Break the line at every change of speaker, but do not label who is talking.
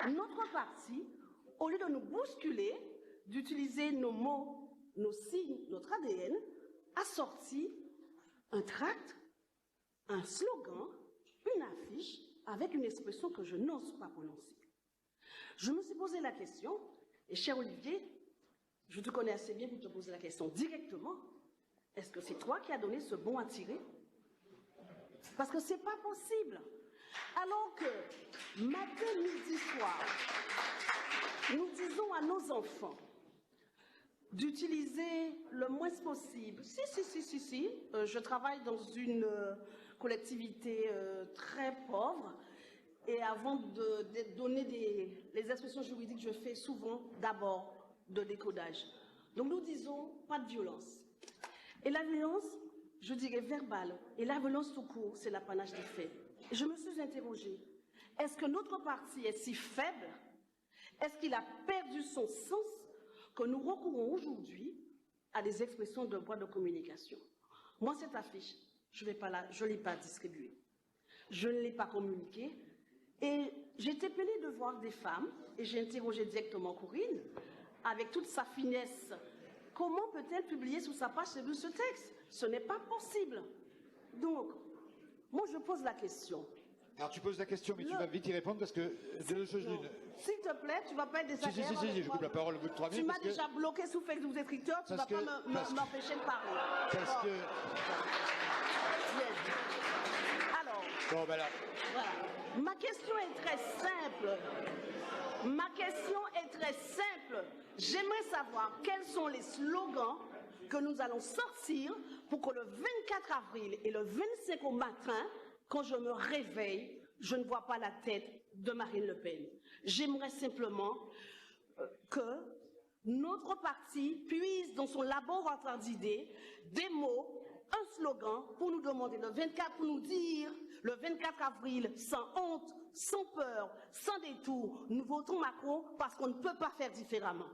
notre parti, au lieu de nous bousculer, d'utiliser nos mots, nos signes, notre ADN, a sorti un tract, un slogan, une affiche, avec une expression que je n'ose pas prononcer. Je me suis posé la question, et cher Olivier, je te connais assez bien pour te poser la question directement, est-ce que c'est toi qui as donné ce bon à tirer? Parce que c'est pas possible. Alors que matin, midi, soir, nous disons à nos enfants d'utiliser le moins possible. Si, je travaille dans une collectivité très pauvre et avant de donner les expressions juridiques, je fais souvent d'abord de décodage. Donc nous disons pas de violence. Et la violence, je dirais verbale, et la violence tout court, c'est l'apanage des faits. Et je me suis interrogée, est-ce que notre parti est si faible? Est-ce qu'il a perdu son sens que nous recourons aujourd'hui à des expressions de voie de communication? Moi, cette affiche, je ne l'ai pas distribuée. Je ne l'ai pas communiquée. Et j'étais peinée de voir des femmes, et j'ai interrogé directement Corinne, avec toute sa finesse, comment peut-elle publier sur sa page ce texte? Ce n'est pas possible. Donc, moi, je pose la question.
Alors, tu poses la question, mais tu vas vite y répondre parce que de deux choses l'une.
S'il te plaît, tu ne vas pas être désagréable.
Si, je coupe la parole au bout de 3 minutes.
Tu m'as déjà bloqué sous Facebook écriture, tu ne vas pas m'empêcher de parler.
Parce que.
Alors.
Bon, ben là.
Voilà. Ma question est très simple. J'aimerais savoir quels sont les slogans que nous allons sortir pour que le 24 avril et le 25 au matin, quand je me réveille, je ne vois pas la tête de Marine Le Pen. J'aimerais simplement que notre parti puise dans son laboratoire d'idées des mots, un slogan pour nous demander le 24, pour nous dire le 24 avril, sans honte, sans peur, sans détour, nous votons Macron parce qu'on ne peut pas faire différemment.